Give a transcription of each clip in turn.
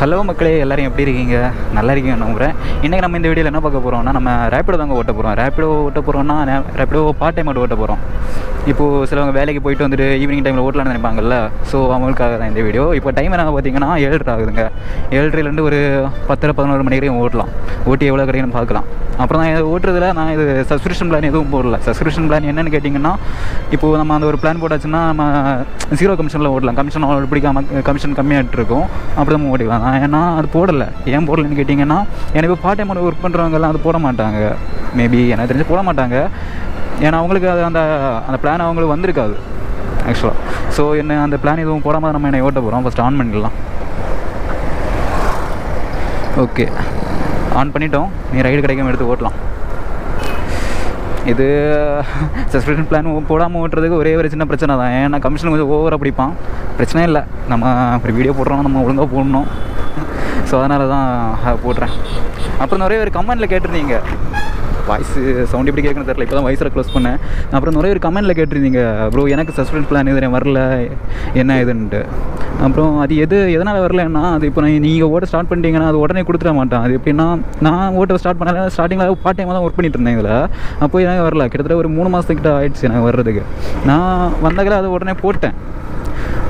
Hello மக்களே, எல்லோரும் எப்படி இருக்கீங்க? நல்லா இருக்கீங்க நம்புகிறேன். இன்றைக்கி நம்ம இந்த வீடியோவில் என்ன பார்க்க போகிறோம்னா, நம்ம ரேப்பிடோ தாங்க ஓட்ட போகிறோம். ரேப்பிடோ ஓட்ட போகிறோம்னா ரேப்பிடோ பார்ட் டைம் மட்டும் ஓட்ட போகிறோம். இப்போது சிலவங்க வேலைக்கு போயிட்டு வந்துட்டு ஈவினிங் டைமில் ஓட்டலான்னு நினைப்பாங்கல்ல, ஸோ அவங்களுக்காக தான் இந்த வீடியோ. இப்போ டைம் என்ன பார்த்தீங்கன்னா 7:30 ஆகுதுங்க. 7:30லேருந்து ஒரு 10-11 மணி வரைக்கும் ஓட்டலாம். ஓட்டி எவ்வளோ கிடைக்குன்னு பார்க்கலாம். அப்புறம் நான் ஓட்டுறதுல நான் இது சப்ஸ்கிரிப்ஷன் பிளான் எதுவும் போடல. சப்ஸ்கிரிப்ஷன் பிளான் என்னென்னு கேட்டிங்கன்னா, இப்போது நம்ம அந்த ஒரு பிளான் போட்டாச்சுன்னா நம்ம 0 கமிஷனில் ஓட்டலாம். கமிஷன் அவ்வளோ பிடிக்காமல் கமிஷன் கம்மியாகிட்டு இருக்கும், அப்படி தான் ஓட்டிக்கலாம். நான் ஏன்னா அது போடலை. ஏன் போடலன்னு கேட்டிங்கன்னா, எனக்கு இப்போ பார்ட் டைம் ஒர்க் பண்ணுறவங்கலாம் அது போட மாட்டாங்க. மேபி எனக்கு தெரிஞ்சு போட மாட்டாங்க. ஏன்னா அவங்களுக்கு அது அந்த அந்த பிளான் அவங்களுக்கு வந்திருக்காது ஆக்சுவலாக. ஸோ என்ன அந்த பிளான் எதுவும் போடாமல் நம்ம என்ன ஓட்ட போகிறோம். ஃபஸ்ட் ஆன் பண்ணிடலாம். ஓகே, ஆன் பண்ணிட்டோம். நீ ரைடு கிடைக்காம எடுத்து ஓட்டலாம். இது சப்ஸ்கிரிப்ஷன் பிளான் போடாமல் ஓட்டுறதுக்கு ஒரே ஒரு சின்ன பிரச்சனை தான். ஏன்னா கமிஷன் கொஞ்சம் ஓவராக பிடிப்பான். பிரச்சனை இல்லை, நம்ம ஒரு வீடியோ போடுறோம், நம்ம ஒழுங்காக போடணும். ஸோ அதனால தான் போடுறேன். அப்புறம் நிறைய பேர் கமெண்டில் கேட்டிருந்தீங்க, வாய்ஸு சவுண்ட் எப்படி கேட்கணும்னு தெரியல, இப்போ தான் வாய்ஸில் க்ளோஸ் பண்ணேன். அப்புறம் நிறைய பேர் கமெண்டில் கேட்டிருந்தீங்க, ப்ரோ எனக்கு சஸ்பென்ஸ் பிளான் எதுவும் வரல, என்ன இதுன்ட்டு. அப்புறம் அது எதனால் வரலன்னா, அது இப்போ நீங்கள் ஓட்ட ஸ்டார்ட் பண்ணிட்டீங்கன்னா அது உடனே கொடுத்துட மாட்டேன். அது எப்படின்னா, நான் ஓட்ட ஸ்டார்ட் பண்ணல, ஸ்டார்டிங்கில் பார்ட் டைமாக தான் ஒர்க் பண்ணிட்டு இருந்தேன் இதில். அப்போ எனக்கு வரல. கிட்டத்தட்ட ஒரு 3 மாதத்துக்கிட்ட ஆகிடுச்சு எனக்கு வர்றதுக்கு. நான் வந்ததில் அதை உடனே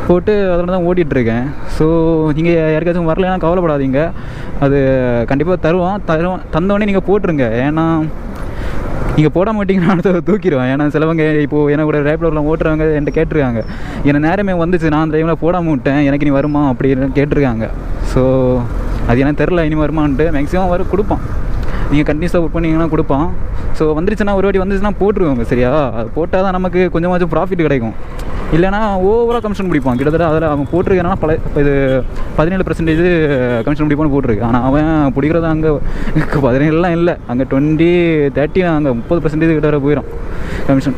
போட்டு அதில் தான் ஓட்டிகிட்ருக்கேன். ஸோ நீங்கள் யாருக்காச்சும் வரலைன்னா கவலைப்படாதீங்க, அது கண்டிப்பாக தந்தோடனே நீங்கள் போட்டுருங்க. ஏன்னா நீங்கள் போட மாட்டிங்கன்னா அடுத்த தூக்கிடுவேன். ஏன்னா சிலவங்க இப்போது எனக்கு கூட ரேப்பிடோவில் ஓட்டுறவங்க என்கிட்ட கேட்டிருக்காங்க, எனக்கு நேரமே வந்துச்சு, நான் அந்த டைமில் போடாமல் விட்டேன், எனக்கு நீ வருமா அப்படின்னு கேட்டிருக்காங்க. ஸோ அது எனக்கு தெரில, இனி வருமான்ட்டு. மேக்ஸிமம் கொடுப்பான், நீங்கள் கண்டினியூஸாக ஒர்க் பண்ணிங்கன்னா கொடுப்பான். ஸோ வந்துருச்சுன்னா ஒரு வாட்டி வந்துச்சுன்னா போட்டுருவாங்க. சரியா? அது போட்டால் தான் நமக்கு கொஞ்சமாச்சும் ப்ராஃபிட் கிடைக்கும். இல்லைனா ஓவராக கமிஷன் பிடிப்பான். கிட்டத்தட்ட அதில் அவன் போட்டிருக்கானா இது 17% கமிஷன் பிடிப்பான்னு போட்டிருக்கு. ஆனால் அவன் பிடிக்கிறது அங்கே 17 இல்லை, அங்கே 20-30 அங்கே 30% கிட்ட வர போயிடும் கமிஷன்.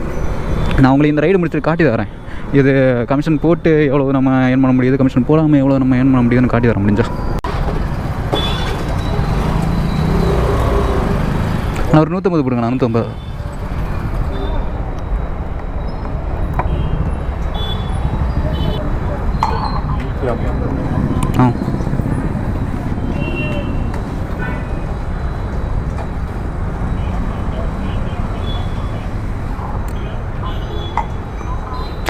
நான் உங்களுக்கு இந்த ரைடு முடிச்சுட்டு காட்டி தரேன். இது கமிஷன் போட்டு எவ்வளோ நம்ம ஏர்ன் பண்ண முடியுது, கமிஷன் போடாமல் எவ்வளோ நம்ம ஏர்ன் பண்ண முடியுதுன்னு காட்டி தர முடிஞ்சா. நான் ஒரு 150 போடுங்க. 150.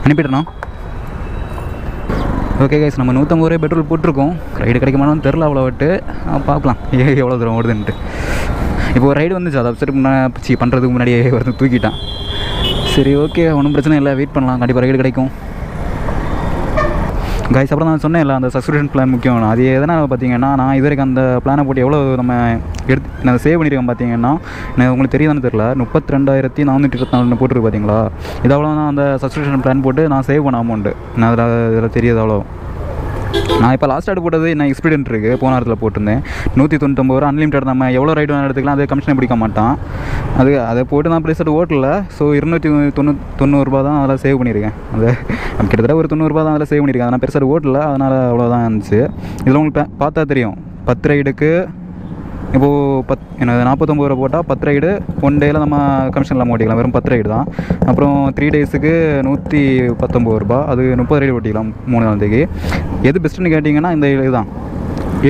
அனுப்பிடுறோம். ஓகே கைஸ், நம்ம 150 ரூபாய் பெட்ரோல் போட்டிருக்கோம். ரைடு கிடைக்குமான்னு தெரில, அவ்வளோட்டு பார்க்கலாம் எவ்வளோ தூரம் ஓடுதுன்ட்டு. இப்போ ரைடு வந்துச்சு, அதை அப்செட் பண்ணுறதுக்கு முன்னாடியே ஒருத்தர் தூக்கிட்டான். சரி, ஓகே, ஒன்றும் பிரச்சனை இல்லை, வெயிட் பண்ணலாம், கண்டிப்பாக ரைடு கிடைக்கும் கைஸ். அப்புறம் நான் சொன்னேன் இல்லை, அந்த சப்ஸ்கிரிப்ஷன் பிளான் முக்கியம். அது எதனால் பார்த்தீங்கன்னா, நான் இது வரைக்கும் அந்த பிளானை போட்டு எவ்வளோ நம்ம நான் சேவ் பண்ணியிருக்கேன் பார்த்தீங்கன்னா, எனக்கு உங்களுக்கு தெரியுதானு தெரில, 32,424 போட்டுருக்கு பார்த்தீங்களா. இது அவ்வளோ தான் அந்த சப்ஸ்கிரிப்ஷன் பிளான் போட்டு நான் சேவ் பண்ண அமௌண்ட்டு. நான் இதில் தெரியாது அவ்வளோ. நான் இப்போ லாஸ்ட் ஆர்டர் போட்டது நான் எக்ஸ்பீரியன்ட் இருக்குது, போன வாரத்தில் போட்டிருந்தேன். 199 ரூபா அன்லிமிட்டட். நம்ம எவ்வளோ ரைடு வேணும் எடுத்துக்கலாம், அது கமிஷனை பிடிக்க மாட்டான். அதை போட்டு நான் ப்ரைஸ் ஓட்டல. ஸோ 290 ரூபா தான் அதில் சேவ் பண்ணியிருக்கேன். அது கிட்டத்தட்ட ஒரு 90 ரூபா தான் அதில் சேவ் பண்ணியிருக்கேன். அதனால் பெருசாக ஓட்டல, அதனால் அவ்வளோதான் இருந்துச்சு. இதில் உங்களுக்கு பார்த்தா தெரியும், 10 ரைடுக்கு இப்போது 49 ரூபா போட்டால் 10 ரைடு 1 டேயில் நம்ம கமிஷன் இல்லாமல் ஓட்டிக்கலாம். வெறும் 10 ரைடு தான். அப்புறம் 3 டேஸுக்கு 119 ரூபா, அது 30 ரைடு ஓட்டிக்கலாம் 3 நாளைக்கு. எது பெஸ்ட்டுன்னு கேட்டிங்கன்னா இந்த இதுதான்.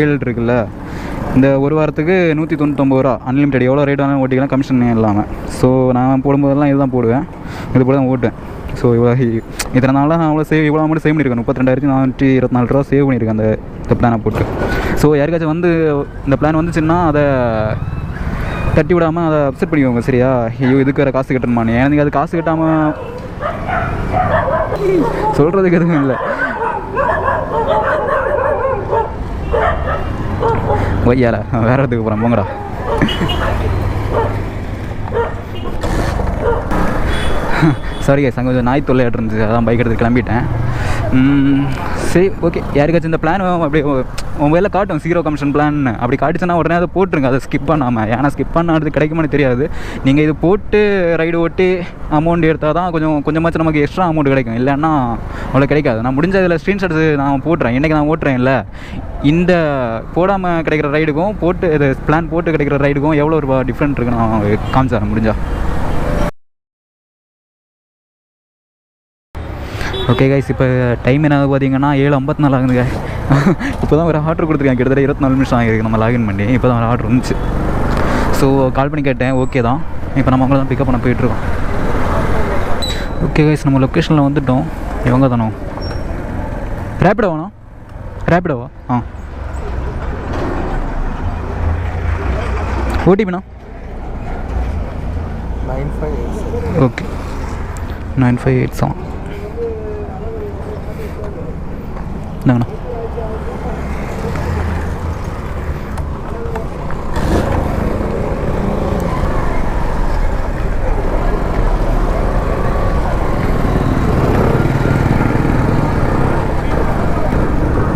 7 இருக்குல்ல, இந்த ஒரு வாரத்துக்கு 199 ரூபா அன்லிமிட்டட், எவ்வளோ ரைடு வேணாலும் ஓட்டிக்கலாம் கமிஷன் இல்லாமல். ஸோ நான் போடும்போதெல்லாம் இதுதான் போடுவேன், இது போல தான் ஓட்டுவேன். ஸோ இத்தனை நாளாக நான் இவ்வளோ அமௌண்ட் சேவ் பண்ணியிருக்கேன். 32,424 ரூபா சேவ் பண்ணியிருக்கேன் இந்த பிளானை போட்டு. ஸோ யாருக்காச்சும் இந்த பிளான் வந்துச்சுன்னா அதை தட்டி விடாமல் அதை அப்செட் பண்ணிக்கோங்க. சரியா? ஐயோ இதுக்கு வேறு காசு கட்டணுமானே, எனக்கு அது காசு கட்டாமல் சொல்கிறதுக்கு எதுவும் இல்லை. ஒய்யால வேறு இடத்துக்கு போகிறேன், போங்கடா. சாரி கைஸ், அங்கே கொஞ்சம் நாய் தொல்லையாட்டு இருந்துச்சு, அதான் பைக் எடுத்து கிளம்பிட்டேன். சரி, ஓகே. யாருக்காச்சும் இந்த பிளான் அப்படி மொபைலில் காட்டும் 0 கமிஷன் பிளான், அப்படி காட்டுச்சுன்னா உடனே அதை போட்டுருங்க, அதை ஸ்கிப் பண்ணாமல். ஏன்னா ஸ்கிப் பண்ணாது கிடைக்குமான்னு தெரியாது. நீங்கள் இது போட்டு ரைடு ஓட்டி அமௌண்ட் எடுத்தால் தான் கொஞ்சமாச்சும் நமக்கு எக்ஸ்ட்ரா அமௌண்ட் கிடைக்கும், இல்லைன்னா அவ்வளோ கிடைக்காது. நான் முடிஞ்ச இதில் ஸ்க்ரீன்ஷாட்ஸ் நான் போட்டுறேன். இன்றைக்கி நான் ஓட்டுறேன் இல்லை, இந்த போடாமல் கிடைக்கிற ரைடுக்கும் இது பிளான் போட்டு கிடைக்கிற ரைடுக்கும் எவ்வளோ ரூபா டிஃப்ரெண்ட் இருக்குன்னு நான் காமிச்சாரேன் முடிஞ்சா. ஓகே கைஸ், இப்போ டைம் என்ன பார்த்தீங்கன்னா 7:54 ஆகுதுங்க. இப்போ தான் ஒரு ஆர்டர் கொடுத்துருக்கேன், கிட்டத்தட்ட 24 நிமிஷம் ஆகிருக்கு நம்ம லாகின் பண்ணி. இப்போ தான் ஒரு ஆர்டர் இருந்துச்சு. ஸோ கால் பண்ணி கேட்டேன், ஓகே தான். இப்போ நம்ம அவங்கள தான் பிக்கப் பண்ண போயிட்டுருக்கோம். ஓகே கைஸ், நம்ம லொக்கேஷனில் வந்துவிட்டோம். இவங்க தானோ ரேப்பிடோவாண்ணா? ரேப்பிடோவா? ஆ. ஓடிபிண்ணா? 9587. ஓகே, 9587 இந்தாங்கண்ணா.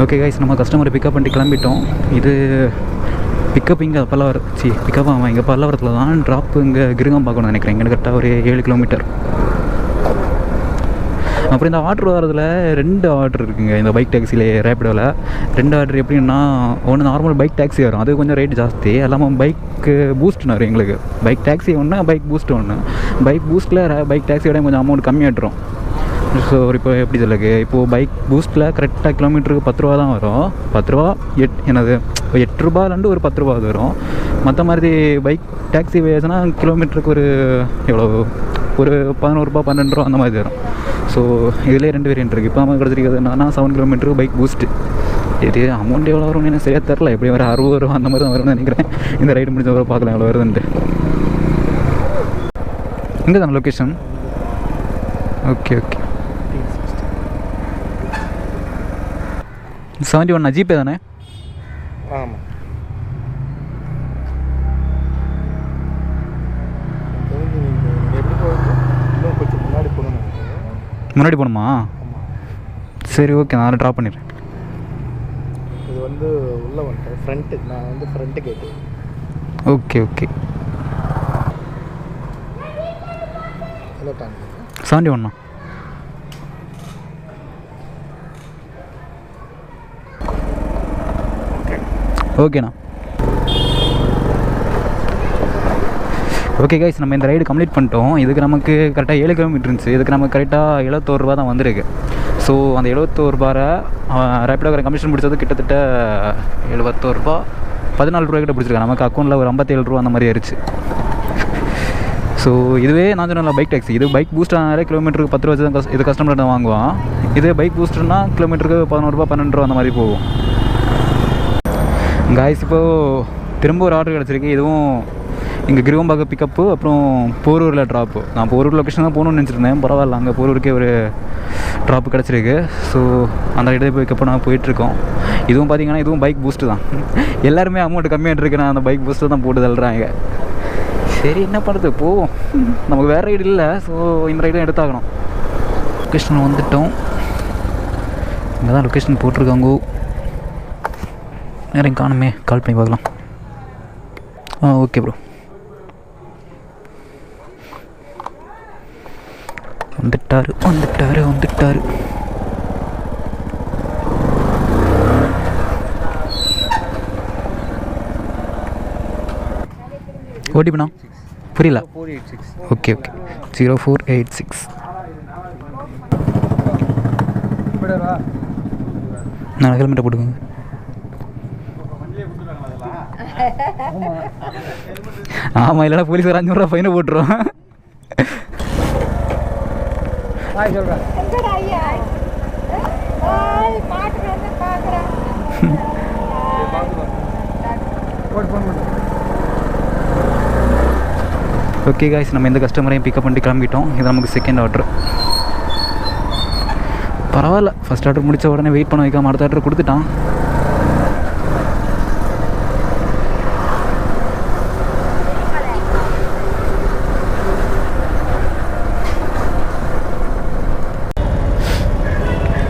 ஓகே கைஸ், நம்ம கஸ்டமரை பிக்கப் பண்ணிட்டு கிளம்பிட்டோம். இது பிக்கப் இங்கே பல்லவரம், பிக்கப் ஆமாம் இங்கே பல்லவரத்தில் தான். ட்ராப்பு இங்கே கிருங்கம் பார்க்கணும்னு நினைக்கிறேன். இங்கே கரெக்டாக ஒரு 7 கிலோமீட்டர். அப்புறம் இந்த ஆர்டர் வரதில் 2 ஆர்டர் இருக்குங்க இந்த பைக் டாக்ஸியில், ரேப்பிடோவில் 2 ஆர்டர். எப்படின்னா, ஒன்று நார்மல் பைக் டாக்ஸி வரும், அது கொஞ்சம் ரேட் ஜாஸ்தி. எல்லாமே பைக்கு பூஸ்ட்னு வரும் எங்களுக்கு. பைக் டாக்ஸி ஒன்று, பைக் பூஸ்ட் ஒன்று. பைக் பூஸ்ட்டில் பைக் டாக்ஸியோட கொஞ்சம் அமௌண்ட் கம்மியாட்டுரும். ஸோ இப்போ எப்படி சொல்லுங்க, இப்போது பைக் பூஸ்ட்டில் கரெக்டாக கிலோமீட்டருக்கு 10 ரூபா தான் வரும். 10 ரூபா என்னது 8 ரூபாலேருந்து ஒரு 10 ரூபா வரும். மற்ற மாதிரி பைக் டாக்ஸி வேஸ்னா கிலோமீட்டருக்கு ஒரு எவ்வளோ, ஒரு 11 ரூபா 12 ரூபா அந்த மாதிரி வரும். ஸோ இதிலே 2 வேரியன்ட் இருக்குது. இப்போ நம்ம கிடச்சிருக்கிறது என்னன்னா 7 கிலோமீட்டருக்கு பைக் பூஸ்ட்டு. இது அமௌண்ட் எவ்வளோ வரும்னு எனக்கு சரியாக தெரில. எப்படி ஒரு 60 ரூபா அந்த மாதிரி தான் வரும்னு நினைக்கிறேன். இந்த ரைடு முடிஞ்ச பார்க்கலாம் எவ்வளோ வருதுன்ட்டு. எங்கே தானே லொக்கேஷன்? ஓகே ஓகே, 71 ஜிபே தானே? ஆமாம். எப்படி போகுது? இன்னும் கொஞ்சம் முன்னாடி போகணும். முன்னாடி போகணுமா? சரி ஓகே, நான் ட்ராப் பண்ணிடுறேன். இது வந்து உள்ளே வந்துட்டேன், ஃப்ரண்ட்டு. நான் வந்து ஃப்ரண்ட்டு கேட்டு. Okay okay. ஹலோ டாங்க 71. ஓகேண்ணா. ஓகே கைஸ், நம்ம இந்த ரைடு கம்ப்ளீட் பண்ணிட்டோம். இதுக்கு நமக்கு கரெக்டாக 7 கிலோமீட்டர் இருந்துச்சு. இதுக்கு நமக்கு கரெக்டாக 71 ரூபா தான் வந்திருக்கு. ஸோ அந்த 71 ரூபாய் ரேப்பிடோ கமிஷன் பிடிச்சது கிட்டத்தட்ட 71 ரூபா 14 ரூபா கிட்ட பிடிச்சிருக்காங்க. நமக்கு அக்கௌண்ட்டில் ஒரு 57 ரூபா அந்த மாதிரி ஆயிடுச்சு. ஸோ இதுவே நான் சொன்ன பைக் டாக்ஸி. இது பைக் பூஸ்டர்னாலே கிலோமீட்டருக்கு 10 ரூபா வச்சு தான் இது கஸ்டமர்கிட்ட வாங்குவான். இதே பைக் பூஸ்டர்னா கிலோமீட்டருக்கு 11 ரூபா 12 ரூபா அந்த மாதிரி போகும். காய்ஸ், இப்போது திரும்ப ஒரு ஆர்டர் கிடச்சிருக்கு. இதுவும் இங்கே கிருவம்பாக்கம் பிக்கப்பு, அப்புறம் போரூரில் ட்ராப்பு. நான் போரூர் லொக்கேஷன் தான் போகணுன்னு நினச்சிருந்தேன். பரவாயில்ல, அங்கே போரூருக்கே ஒரு ட்ராப்பு கிடச்சிருக்கு. ஸோ அந்த இடத்துல பிக்கப் நான் போயிட்டுருக்கோம். இதுவும் பார்த்திங்கன்னா இதுவும் பைக் பூஸ்ட்டு தான். எல்லாருமே அமௌண்ட் கம்மியாக இருக்கு, நான் அந்த பைக் பூஸ்ட்டு தான் போட்டு தள்ளுறாங்க. சரி என்ன பண்ணுறது, போவோம். நமக்கு வேறு ரைடு இல்லை. ஸோ இந்த ரைடும் எடுத்தாகணும். லொக்கேஷன் வந்துவிட்டோம். இங்கே தான் லொக்கேஷன் போட்டிருக்காங்க. நேரம் காணுமே, கால் பண்ணி பார்க்கலாம். ஓகே ப்ரோ, வந்துட்டாரு. ஓடிபிண்ணா? புரியல. 486. Okay okay, 0486. நான் ஹெல்மெட்டை போட்டுக்கோங்க. ஆமாம், இல்லைனா போலீஸ் ஒரு 500 ரூபா ஃபைனை போட்டுருவோம். ஓகே காய்ஸ், நம்ம எந்த கஸ்டமரையும் பிக்கப் பண்ணிட்டு கிளம்பிட்டோம். இது நமக்கு செகண்ட் ஆர்டர். பரவாயில்ல, ஃபஸ்ட் ஆர்டர் முடித்த உடனே வெயிட் பண்ண வைக்காம அடுத்த ஆர்டர் கொடுத்துட்டான்.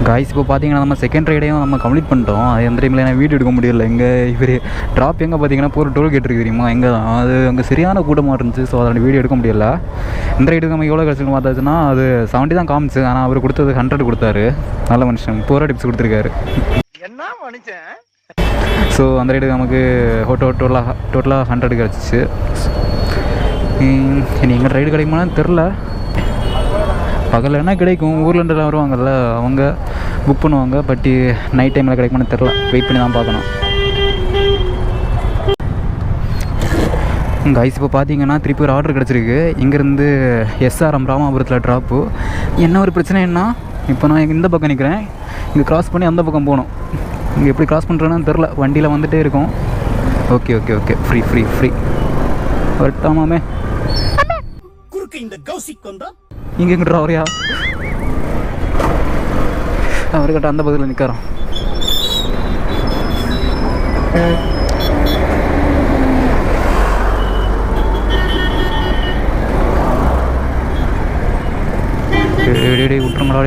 காய்ஸ், இப்போ பார்த்தீங்கன்னா நம்ம செகண்ட் ரைடையும் நம்ம கம்ப்ளீட் பண்ணிட்டோம். அது எந்த டைமில் நான் வீடியோ எடுக்க முடியல. எங்கே இவர் ட்ராப் எங்கே பார்த்தீங்கன்னா போகிற டோல் கேட் இருக்குது தெரியுமா, எங்கே தான் அது அங்கே சரியான கூட்டமாக இருந்துச்சு. ஸோ அதோட வீடியோ எடுக்க முடியல. இந்த ரைடுக்கு நம்ம எவ்வளோ கிடச்சின்னு பார்த்தாச்சுன்னா அது 70 தான் காமிச்சு. ஆனால் அவர் கொடுத்தது 100 கொடுத்தாரு. நல்ல மனுஷன், 4 ரூபா டிப்ஸ் கொடுத்துருக்காரு. என்ன மனுஷன். ஸோ அந்த ரைடுக்கு நமக்கு டோட்டலாக 100 கிடச்சிச்சு. இனி எங்கே ரைடு கிடைக்குமான்னு தெரில. பகலில் என்ன கிடைக்கும், ஊர்லேருந்துலாம் வருவாங்கல்ல அவங்க புக் பண்ணுவாங்க. பட் நைட் டைமில் கிடைக்குமான்னு தெரில, வெயிட் பண்ணி தான் பார்க்கணும். கைஸ் இப்போ பார்த்தீங்கன்னா திருப்பி ஒரு ஆர்டர் கிடச்சிருக்கு. இங்கேருந்து எஸ்ஆர்எம் ராமாபுரத்தில் ட்ராப்பு. என்ன ஒரு பிரச்சனைன்னா, இப்போ நான் இந்த பக்கம் நிற்கிறேன், இங்கே க்ராஸ் பண்ணி அந்த பக்கம் போகணும். இங்கே எப்படி க்ராஸ் பண்ணுறேன்னு தெரில, வண்டியில் வந்துகிட்டே இருக்கும். Okay okay okay, free free free வரட்டாமாமே. இங்கே எங்கிட்ட அவரையா அவர்கிட்ட அந்த பக்கத்தில் நிற்கிறான். விட்டுருங்களா?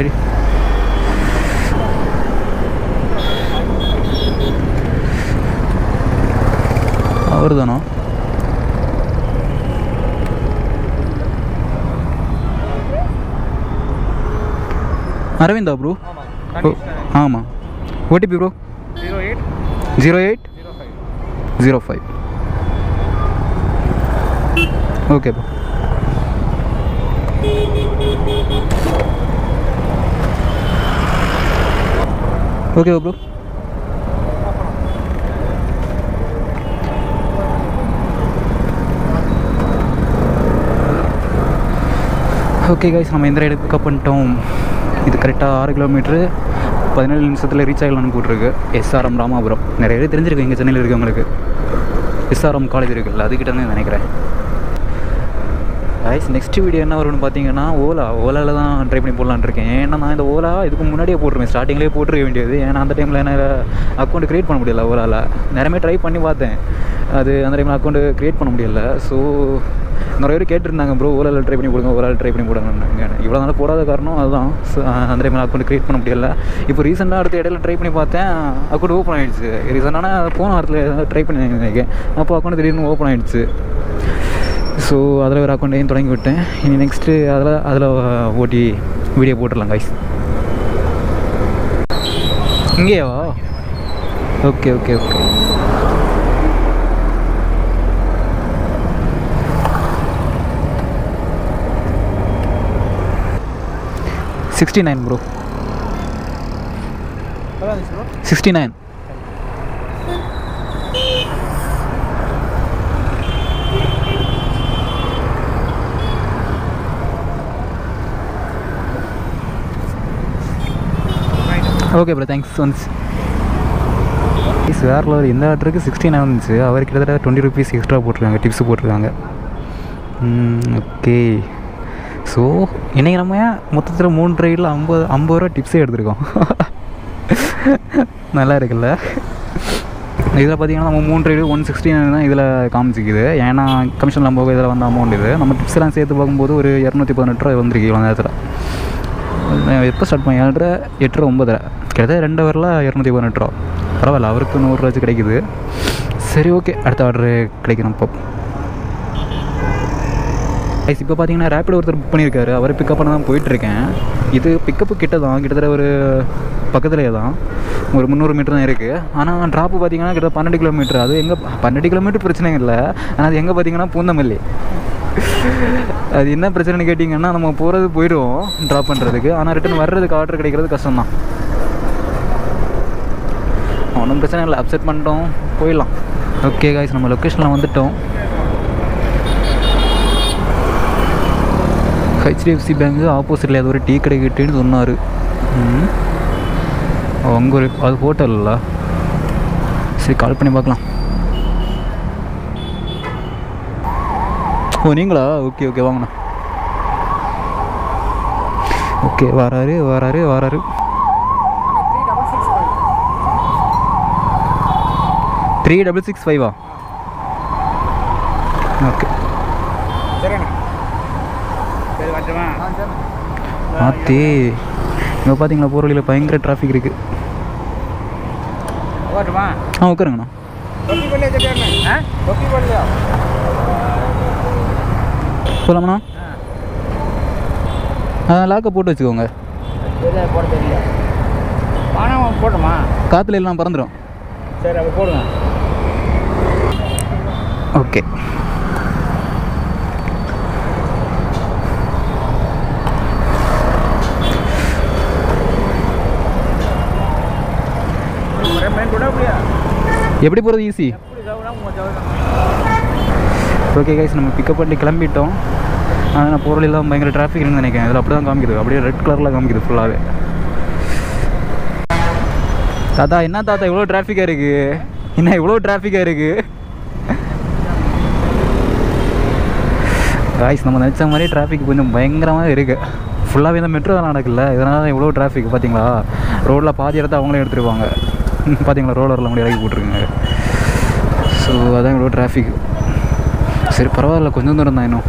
அவர் தானா? அரவிந்தா ப்ரோ? ஆமாம். OTP bro 0805. Okay bro. Okay bro. Okay guys, நம்ம இந்த ரைடு பிக்கப் பண்ணிட்டோம். இது கரெக்டாக 6 கிலோமீட்ரு 17 நிமிஷத்தில் ரீச் ஆகலான்னு போட்டிருக்கு. எஸ்ஆர்எம் ராமாபுரம். நிறைய பேர் தெரிஞ்சிருக்கு எங்கள் சென்னையில் இருக்கவங்களுக்கு. எஸ்ஆர்எம் காலேஜ் இருக்குல்ல, அதுக்கிட்ட தான் நினைக்கிறேன். கைஸ் நெக்ஸ்ட் வீடியோ என்ன வரும்னு பார்த்தீங்கன்னா, ஓலாவில் தான் ட்ரை பண்ணி போடலான்னு இருக்கேன். ஏன்னா நான் இந்த ஓலா இதுக்கு முன்னாடியே போட்டுருவேன், ஸ்டார்டிங்லேயே போட்டுருக்க வேண்டியது. ஏன்னா அந்த டைமில் என்னால் அக்கௌண்ட் க்ரியேட் பண்ண முடியல ஓலாவில். நிறைய ட்ரை பண்ணி பார்த்தேன், அது அந்த டைமில் அக்கௌண்ட் க்ரியேட் பண்ண முடியல. ஸோ நிறைய பேர் கேட்டிருந்தாங்க, ப்ரோ ஓலாவில் ட்ரை பண்ணி போடுங்க, ஓலாவில் ட்ரை பண்ணி போடுங்க. இவ்வளோ நாள் போடாத காரணம் அதுதான். அந்த டைமில் அக்கௌண்ட் க்ரியேட் பண்ண முடியல. இப்போ ரீசெண்டாக அடுத்த இடையில ட்ரை பண்ணி பார்த்தேன், அக்கௌண்ட் ஓப்பன் ஆகிடுச்சு. ரீசெண்டான போன வாரத்தில் ட்ரை பண்ணி நினைக்கிறேன், அப்போ அக்கௌண்ட் திடீர்னு ஓப்பன் ஆகிடுச்சு. ஸோ அதில் ஒரு அக்கௌண்ட்டையும் தொடங்கி விட்டேன். இனி நெக்ஸ்ட்டு அதில் ஓட்டி வீடியோ போட்டுடலாம் கைஸ். இங்கேயாவா? Okay okay okay. $69 bro. 69. Okay bro, thanks once. வேறு லெவல். இந்த ஆர்டருக்கு 69 இருந்துச்சு, அவர் கிட்டத்தட்ட 20 rupees எக்ஸ்ட்ரா போட்டிருக்காங்க, டிப்ஸ் போட்டிருக்காங்க. ஓகே. ஸோ இன்றைக்கி நம்ம மொத்தத்தில் 3 ரைடில் 50 ரூபா டிப்ஸே எடுத்துருக்கோம். நல்லா இருக்குல்ல? இதில் பார்த்தீங்கன்னா நம்ம 3 ரைடு 169 தான் இதில் காமிச்சிக்குது. ஏன்னா கமிஷன் நம்ம இதில் வந்த அமௌண்ட் இது. நம்ம டிப்ஸ்லாம் சேர்த்து பார்க்கும்போது ஒரு 218 ரூபா வந்திருக்கு இவ்வளோ நேரத்தில். எப்போ ஸ்டார்ட் பண்ண 7:30 8:30 9:30 கிட்டத்தட்ட 2 ஹவரில் 218 ரூபா. பரவாயில்ல, அவருக்கு 100 ரூபாச்சு கிடைக்குது. சரி ஓகே, அடுத்த ஆர்டரு கிடைக்கணும் இப்போ. ஐஸ் இப்போ பார்த்தீங்கன்னா ரேப்பிடோ ஒருத்தர் புக் பண்ணியிருக்காரு, அவர் பிக்கப் பண்ண தான் போயிட்டுருக்கேன். இது பிக்கப்பு கிட்ட தான், கிட்டத்தட்ட ஒரு பக்கத்துலேயே தான், ஒரு 300 மீட்டர் தான் இருக்குது. ஆனால் ட்ராப்பு பார்த்தீங்கன்னா கிட்டத்தட்ட 12 கிலோமீட்டர். அது எங்கே 12 கிலோமீட்டர் பிரச்சனை இல்லை, ஆனால் அது எங்கே பார்த்தீங்கன்னா பூந்தமல்லி. அது என்ன பிரச்சனைன்னு கேட்டிங்கன்னா, நம்ம போகிறது போயிடுவோம் ட்ராப் பண்ணுறதுக்கு, ஆனால் ரிட்டன் வர்றதுக்கு ஆர்டர் கிடைக்கிறது கஷ்டம்தான். ஒன்றும் பிரச்சனை இல்லை, அப்செட் பண்ணிட்டோம், போயிடலாம். ஓகே காய்ஸ், நம்ம லொக்கேஷனில் வந்துவிட்டோம். HDFC பேங்க்கு ஆப்போசிட்டில் ஏதோ ஒரு டீ கடை கிட்டேன்னு சொன்னார். அங்கே ஒரு அது ஹோட்டலில். சரி கால் பண்ணி பார்க்கலாம். ஓ நீங்களா? ஓகே ஓகே, வாங்கண்ணா. ஓகே, வராரு 3665. ஓகே ஆத்தி, இங்கே பார்த்தீங்களா போகிற வழியில் பயங்கர டிராஃபிக் இருக்குது. உட்காருங்கண்ணா. போகலாமாண்ணா? லாக்கை போட்டு வச்சுக்கோங்க. போட்டோமா? காற்றுல எல்லாம் பறந்துடும். சரி அப்போ போடுங்க. ஓகே. எப்படி போகிறது ஈஸி? ஓகே கைஸ், நம்ம பிக்கப் பண்ணி கிளம்பிட்டோம். ஆனால் நான் போகிற வழியெல்லாம் பயங்கர டிராஃபிக் இருக்குன்னு நினைக்கிறேன். இதில் அப்படி தான் காமிக்குது, அப்படியே ரெட் கலரில் காமிக்குது ஃபுல்லாகவே. தாத்தா என்ன தாத்தா இவ்வளோ டிராஃபிக்காக இருக்குது? என்ன இவ்வளோ டிராஃபிக்காக இருக்குது? காய்ஸ், நம்ம நினச்ச மாதிரி டிராஃபிக் கொஞ்சம் பயங்கரமாக இருக்குது. ஃபுல்லாகவே இந்த மெட்ரோ நடக்குல்ல, இதனால தான் இவ்வளோ டிராஃபிக். பார்த்தீங்களா, ரோட்டில் பாதி இடத்த அவங்களே எடுத்துருவாங்க. பார்த்தீங்களா, ரோலரில் கூட இறக்கி போட்டிருக்குங்க. ஸோ அதான் இவ்வளோ டிராஃபிக். சரி பரவாயில்ல, கொஞ்சம் தூரம் தான் இன்னும்.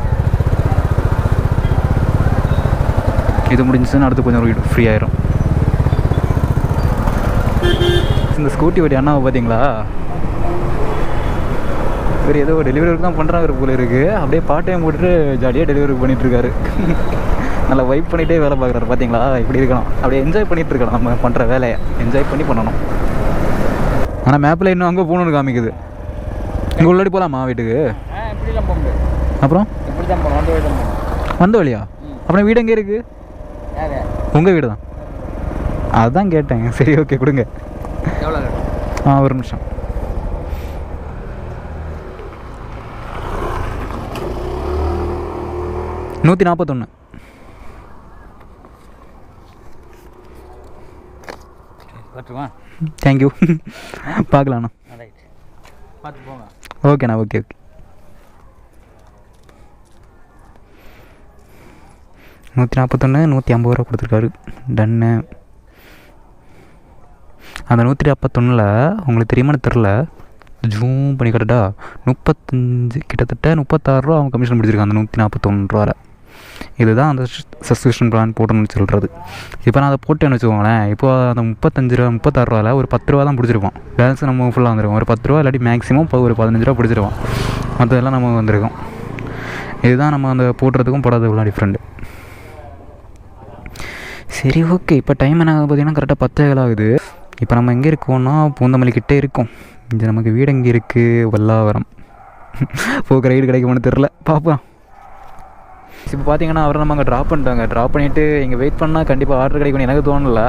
இது முடிஞ்சுன்னா அடுத்து கொஞ்சம் ஃப்ரீ ஆயிரும். இந்த ஸ்கூட்டி வண்டி அண்ணாவை பார்த்தீங்களா, இவர் ஏதோ டெலிவரி ஒர்க் தான் பண்ணுறாங்க போல இருக்குது. அப்படியே பார்ட் டைம் போட்டுட்டு ஜாலியாக டெலிவரி ஒர்க் பண்ணிகிட்ருக்காரு. நல்லா வைப் பண்ணிகிட்டே வேலை பார்க்குறாரு. பார்த்தீங்களா, இப்படி இருக்கணும். அப்படியே என்ஜாய் பண்ணிகிட்டு இருக்கணும். நம்ம பண்ணுற வேலையை என்ஜாய் பண்ணணும். ஆனால் மேப்பில் இன்னும் அங்கே போகணுன்னு காமிக்குது. இங்கே உள்ளாடி போகலாமா வீட்டுக்கு? அப்புறம் வந்த வழியா? அப்புறம் வீடு எங்கே இருக்குது? உங்கள் வீடு தான், அதுதான் கேட்டேன். சரி ஓகே, கொடுங்க. ஒரு நிமிஷம். $141. தேங்க்யூ. பார்க்கலாண்ணா. ஓகேண்ணா, ஓகே. 141, 150 ரூபா கொடுத்துருக்காரு. டன்னு. அந்த 141 உங்களுக்கு தெரியுமான்னு தெரில, ஜூம் பண்ணி கட்டட்டா, 35 கிட்டத்தட்ட 36 ரூபா அவங்க கமிஷன் பிடிச்சிருக்காங்க அந்த 141 ரூபாவில். இதுதான் அந்த சப்ஸ்கிரிப்ஷன் பிளான் போட்டோன்னு சொல்கிறது. இப்போ நான் அதை போட்டேன்னு வச்சுக்கோங்களேன், இப்போ அந்த 35 ரூபா 36 ரூபாவில் ஒரு 10 ரூபா தான் பிடிச்சிருப்போம். பேலன்ஸ் நம்ம ஃபுல்லாக வந்துருக்கோம். ஒரு 10 ரூபா இல்லாட்டி மேக்ஸிமம் ஒரு 15 ரூபா பிடிச்சிருவோம். மற்றதெல்லாம் நம்ம வந்திருக்கோம். இதுதான் நம்ம அந்த போடுறதுக்கும் போடாததுக்குலாம் டிஃப்ரெண்ட்டு. சரி ஓகே, இப்போ டைம் என்ன பார்த்தீங்கன்னா கரெக்டாக 10 ஆகுது. இப்போ நம்ம எங்கே இருக்கோம்னா பூந்தமல்லிக்கிட்டே இருக்கோம். இங்கே நமக்கு வீடு எங்கே இருக்குது? வல்லாவரம். போக்கிற ரைடு கிடைக்குமான்னு தெரில, பார்ப்போம். இப்போ பார்த்தீங்கன்னா அவரை நம்ம அங்கே ட்ராப் பண்ணிட்டாங்க. ட்ராப் பண்ணிவிட்டு இங்கே வெயிட் பண்ணால் கண்டிப்பாக ஆர்டர் கிடைக்கும்னு எனக்கு தோணல.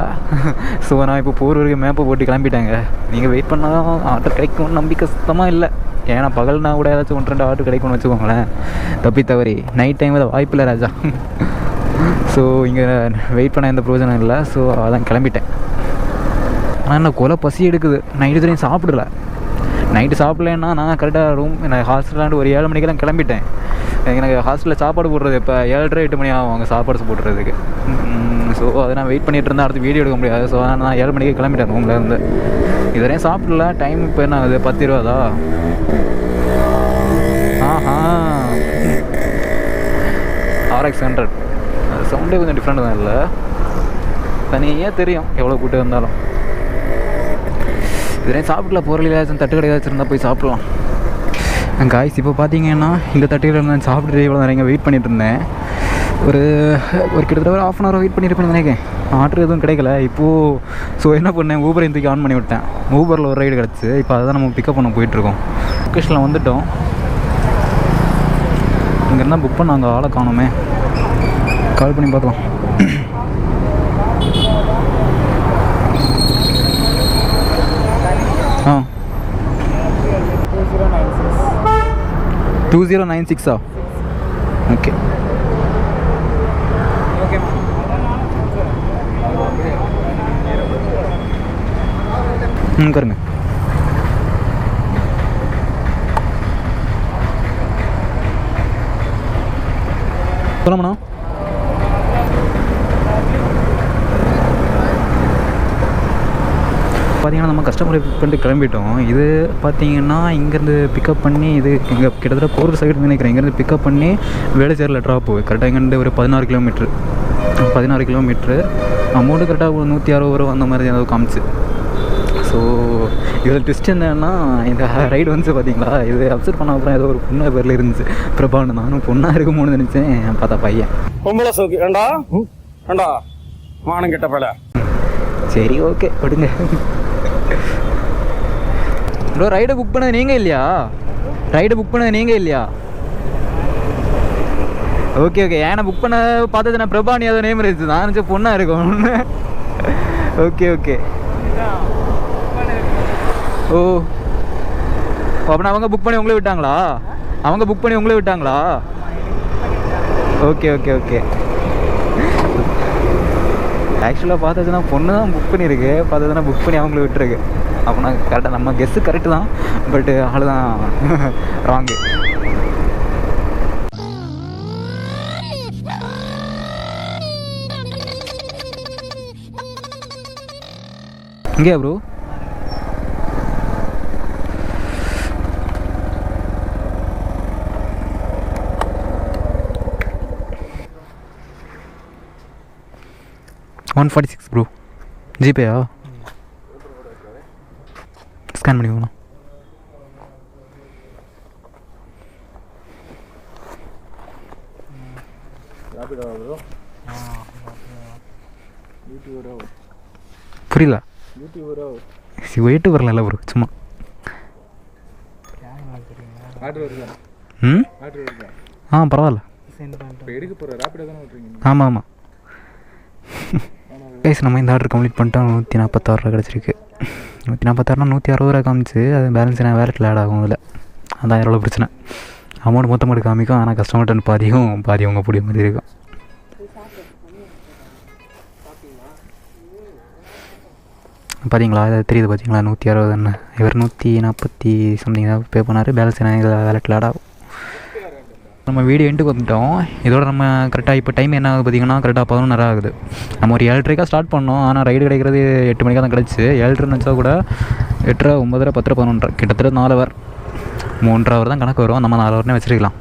ஸோ நான் இப்போ போகிற வரைக்கும் மேப்பை போட்டு கிளம்பிட்டாங்க. நீங்கள் வெயிட் பண்ணால் ஆர்டர் கிடைக்கும்னு நம்பிக்கை சுத்தமாக இல்லை. ஏன்னா பகல்னா கூட ஏதாச்சும் 1-2 ஆர்டர் கிடைக்கும்னு வச்சுக்கோங்களேன். தவறி நைட் டைமில் வாய்ப்பில்லை ராஜா. ஸோ இங்கே வெயிட் பண்ண எந்த பிரயோஜனம் இல்லை. ஸோ அதான் கிளம்பிட்டேன். ஆனால் என்ன கொலை பசி எடுக்குது. நைட்டு தெரியும் சாப்பிடல. நைட்டு சாப்பிட்லன்னா நான் கரெக்டாக ரூம் நான் ஹாஸ்டலாண்டு ஒரு 7 மணிக்கெல்லாம் கிளம்பிட்டேன். எனக்கு ஹாஸ்டலில் சாப்பாடு போடுறது இப்போ 7:30-8 மணி ஆகும் அங்கே சாப்பாடு போடுறதுக்கு. ஸோ அதை நான் வெயிட் பண்ணிகிட்டு இருந்தால் அடுத்து வீடியோ எடுக்க முடியாது. ஸோ அதனால் நான் 7 மணிக்கு கிளம்பிட்டேன் ரூமில் இருந்து. இதுவரையும் சாப்பிடல. டைம் இப்போ என்ன ஆகுது? 10:20. ஆஹா, RX 100 சவுண்டே கொஞ்சம் டிஃப்ரெண்ட் தான். இல்லை தனியாக தெரியும் எவ்வளோ கூட்டு வந்தாலும். இதுவரையும் சாப்பிடல. பொருள் ஏதாச்சும் தட்டு கடை ஏதாச்சும் இருந்தால் போய் சாப்பிட்லாம். காய்ஸ், இப்போ பார்த்தீங்கன்னா இந்த தட்டுகளில் நான் சாப்பிட்டு இவ்வளோ நிறைய வெயிட் பண்ணிட்டு இருந்தேன். ஒரு கிட்டத்தட்ட ஒரு 1/2 hour வெயிட் பண்ணியிருப்பேன்னு நினைக்கிறேன். ஆர்டர் எதுவும் கிடைக்கல இப்போது. ஸோ என்ன பண்ணேன், ஊபர் இன்றைக்கி ஆன் பண்ணி விட்டேன். ஊபரில் ஒரு ரைடு கிடச்சி இப்போ அதை தான் நம்ம பிக்கப் பண்ண போயிட்டுருக்கோம். லொக்கேஷனில் வந்துவிட்டோம். இங்கே இருந்தால் புக் பண்ண அங்கே ஆளை காணுமே. கால் பண்ணி பார்க்கலாம். ஆ 2096 ஓகே. உட்காருங்க. போலாமாண்ணா? பார்த்தீங்கன்னா நம்ம கஸ்டமரை பிக் பண்ணிட்டு கிளம்பிட்டோம். இது பார்த்தீங்கன்னா இங்கேருந்து பிக்கப் பண்ணி இது இங்கே கிட்டத்தட்ட போகிற சைடு நினைக்கிறேன். இங்கேருந்து பிக்கப் பண்ணி வேளச்சேரியில் ட்ராப்பு. கரெக்டாக இங்கேருந்து ஒரு 16 கிலோமீட்ரு. அமௌண்ட்டு கரெக்டாக ஒரு 160 ரூபா அந்த மாதிரி ஏதாவது காமிச்சு. ஸோ இதில் ட்விஸ்ட் என்னன்னா, இந்த ரைடு வந்து பார்த்தீங்களா, இது அப்சர்வ் பண்ண அப்புறம் ஏதோ ஒரு பொண்ணு பேரில் இருந்துச்சு, பிரபான்னு. நானும் பொண்ணாக இருக்குமோன்னு நினச்சேன். பார்த்தா பையன். பொம்பளை சோக்கு ஏண்டா ஏண்டா மானம் கெட்ட பல. சரி ஓகே விடுங்க. ப்ரோ, ரைடு புக் பண்ணது நீங்கள் இல்லையா? ஓகே ஏன்னா புக் பண்ண பார்த்தது நான் பிரபானி ஏதோ நேம் இருந்துச்சு. நான் நினச்சேன் பொண்ணாக இருக்கும். ஓகே ஓ அப்படின்னா அவங்க புக் பண்ணி உங்களே விட்டாங்களா? அவங்க புக் பண்ணி உங்களே விட்டாங்களா? Okay okay okay. ஆக்சுவலாக பார்த்ததுன்னா பொண்ணு தான் புக் பண்ணியிருக்கு, பார்த்ததுன்னா புக் பண்ணி அவங்கள விட்டுருக்கு. அப்போ நான் கரெக்டாக நம்ம கெஸ்ஸு கரெக்டு தான், பட்டு ஆள் தான் ராங்கு. இங்கே ப்ரோ $146 ப்ரோ. ஜிபேயா? ஸ்கேன் பண்ணி போகலாம். புரியல. வெயிட்டு வரல ப்ரோ, சும்மா. ம் பரவாயில்ல. ஆமாம் ஆமாம் கைஸ், நம்ம இந்த ஆர்டர் கம்ப்ளீட் பண்ணிட்டோம். 146 ரூபா கிடச்சிருக்கு. 146 160 ரூபா காமிச்சு, அது பேலன்ஸ் நான் வேலெட்டில் ஆட் ஆகும். அதில் அதான் எவ்வளோ பிரச்சனை. அமௌண்ட் மொத்தமாக காமிக்கும், ஆனால் கஸ்டமர்கிட்ட பாதி அவங்க பிடிக்க மாதிரி இருக்கும். பார்த்தீங்களா, அது தெரியுது பார்த்தீங்களா, 160 தானே. இவர் 140 சம்திங் தான் பே பண்ணார். பேலன்ஸ் என்ன இதில் வேலெட்டில் ஆட் ஆகும். நம்ம வீடியோ எண்டுக்கு வந்துட்டோம். இதோட நம்ம கரெக்டாக இப்போ டைம் என்ன ஆகுது பார்த்தீங்கன்னா, கரெக்டாக 11:30 ஆகுது. நம்ம ஒரு 7:30 ஸ்டார்ட் பண்ணோம். ஆனால் ரைடு கிடைக்கிறது 8 மணிக்காக தான் கிடச்சி. 7:30 நினச்சா கூட 8:30 9:30 10:30 11:30 கிட்டத்தட்ட 4 ஹவர் 3 ஹவர் தான் கணக்கு வரும். நம்ம 4 ஹவர்னே வச்சுருக்கலாம்.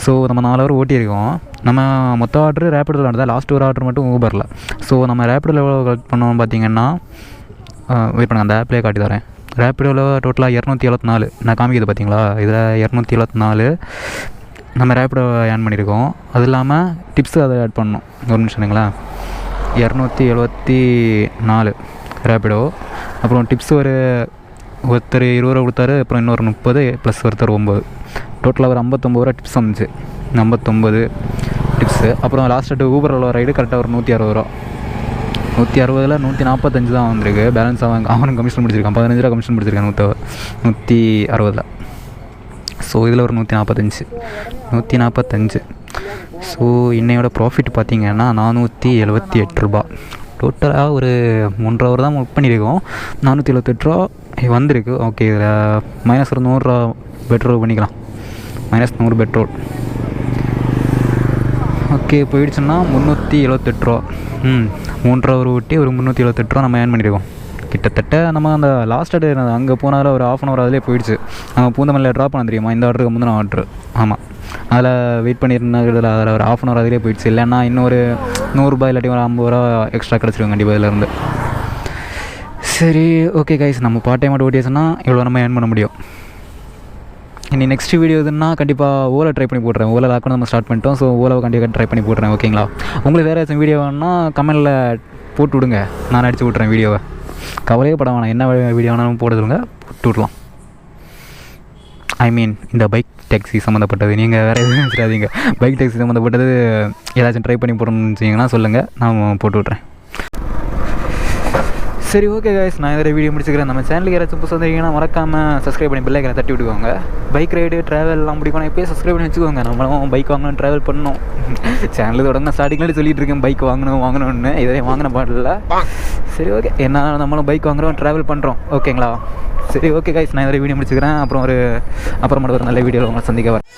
ஸோ நம்ம 4 ஹவர் ஓட்டியிருக்கோம். நம்ம மொத்த ஆர்டர் ரேப்பிடோவில் நடந்தால் லாஸ்ட் ஒரு ஆர்டர் மட்டும் ஊபரில். ஸோ நம்ம ரேப்பிடோவில் எவ்வளோ கலெக்ட் பண்ணோம் பார்த்தீங்கன்னா, வெயிட் பண்ணுங்க, அந்த ஆப்லேயே காட்டி தரேன். ரேப்பிடோவில் டோட்டலாக 274 நான் காமிக்குது பார்த்தீங்களா. இதில் 274 நம்ம ரேப்பிடோ ஏர்ன் பண்ணியிருக்கோம். அது இல்லாமல் டிப்ஸு அதை ஆட் பண்ணோம். ஒரு நிமிஷம்ங்களா. 274 ரேப்பிடோ. அப்புறம் டிப்ஸ் ஒருத்தர் 20 ரூபா கொடுத்தாரு. அப்புறம் இன்னொரு 30 ப்ளஸ் ஒருத்தர் 9. டோட்டலாக ஒரு 59 ரூபா டிப்ஸ் வந்துச்சு. 59 டிப்ஸு. அப்புறம் லாஸ்ட்டு ஊபரில் ரைடு கரெக்டாக ஒரு 160 ரூபா. 160ல் 145 தான் வந்திருக்கு. பேலன்ஸ் அவனுக்கு கமிஷன் முடிச்சிருக்கான். 15 ரூபா கமிஷன் முடிச்சிருக்கான் 160. ஸோ இதில் ஒரு 145. ஸோ இன்னையோட ப்ராஃபிட் பார்த்திங்கன்னா 478 ரூபா. டோட்டலாக ஒரு 3 ஹவர் தான் புக் பண்ணியிருக்கோம். 478 ரூபா வந்திருக்கு. ஓகே, இதில் மைனஸ் ஒரு 100 ரூபா பெட்ரோல் பண்ணிக்கலாம். -100 பெட்ரோல். ஓகே, போயிடுச்சுன்னா 378 ரூபா. 3 ஹவர் ஊட்டி ஒரு 378 ரூபா நம்ம ஏர்ன் பண்ணியிருக்கோம். கிட்டத்தட்ட நம்ம அந்த லாஸ்ட் டே அங்கே போனாலும் ஒரு 1/2 ஹவர் அதிலே போயிடுச்சு. நம்ம பூந்தமல்லியில் ட்ராப் பண்ண தெரியுமா, இந்த ஆர்டருக்கு முந்தின ஆர்டரு. ஆமாம், அதில் வெயிட் பண்ணியிருந்ததில் அதில் ஒரு 1/2 ஹவர் அதிலே போயிடுச்சு. இல்லைன்னா இன்னும் ஒரு 100 ரூபாய் இல்லாட்டி ஒரு 50 ரூபா எக்ஸ்ட்ரா கிடச்சிருக்கும் கண்டிப்பாக இதிலேருந்து. சரி, ஓகே கைஸ், நம்ம பார்ட் டைம் மட்டும் ஓட்டியாச்சுன்னா இவ்வளோ நம்ம ஏர்ன் பண்ண முடியும். இனி நெக்ஸ்ட் வீடியோ எதுன்னா கண்டிப்பாக ஓலா ட்ரை பண்ணி போடுறேன். ஓலா லாக் நம்ம ஸ்டார்ட் பண்ணிட்டோம். ஸோ ஓலாவை கண்டிப்பாக ட்ரை பண்ணி போடுறேன். ஓகேங்களா. உங்களுக்கு வேறு ஏதாச்சும் வீடியோ வேணுன்னா கமெண்டில் போட்டு விடுங்க, நான் அடிச்சு விட்றேன் வீடியோவை. கவலையே பட வேணாம், என்ன வீடியோ வேணாலும் போடுதுங்க, போட்டு விடலாம். ஐ மீன் இந்த பைக் டேக்ஸி சம்மந்தப்பட்டது. நீங்கள் வேறு எதுவும் வச்சுடாதீங்க. பைக் டேக்ஸி சம்மந்தப்பட்டது ஏதாச்சும் ட்ரை பண்ணி போடணும்னு வச்சிங்கன்னா சொல்லுங்கள், நான் போட்டு விட்றேன். சரி, ஓகே கைஸ், நான் இதில் வீடியோ முடிச்சுக்கிறேன். நம்ம சேனலுக்கு யாராச்சும் புதுசாக வந்தீங்கன்னா மறக்காமல் சப்ஸ்கிரைப் பண்ணி பெல் ஐக்கனை தட்டி விட்டுக்கோங்க. பைக் ரைடு ட்ராவல்லாம் பிடிக்கணும், இப்போயே சப்ஸ்கிரைப் பண்ணி வச்சுக்கோங்க. நம்மளும் பைக் வாங்கணும், ட்ராவல் பண்ணணும். சேனல் தொடங்க ஸ்டார்டிங்லேயே சொல்லிட்டு இருக்கேன் பைக் வாங்கணும்னு. இதே வாங்கின பாடல. சரி, ஓகே, என்ன நம்மளும் பைக் வாங்குகிறோம், ட்ராவல் பண்ணுறோம். ஓகேங்களா. சரி, ஓகே கைஸ், நான் இதில் வீடியோ முடிச்சுக்கிறேன். அப்புறமேட்டு ஒரு நல்ல வீடியோவில் உங்களை சந்திக்க வரேன்.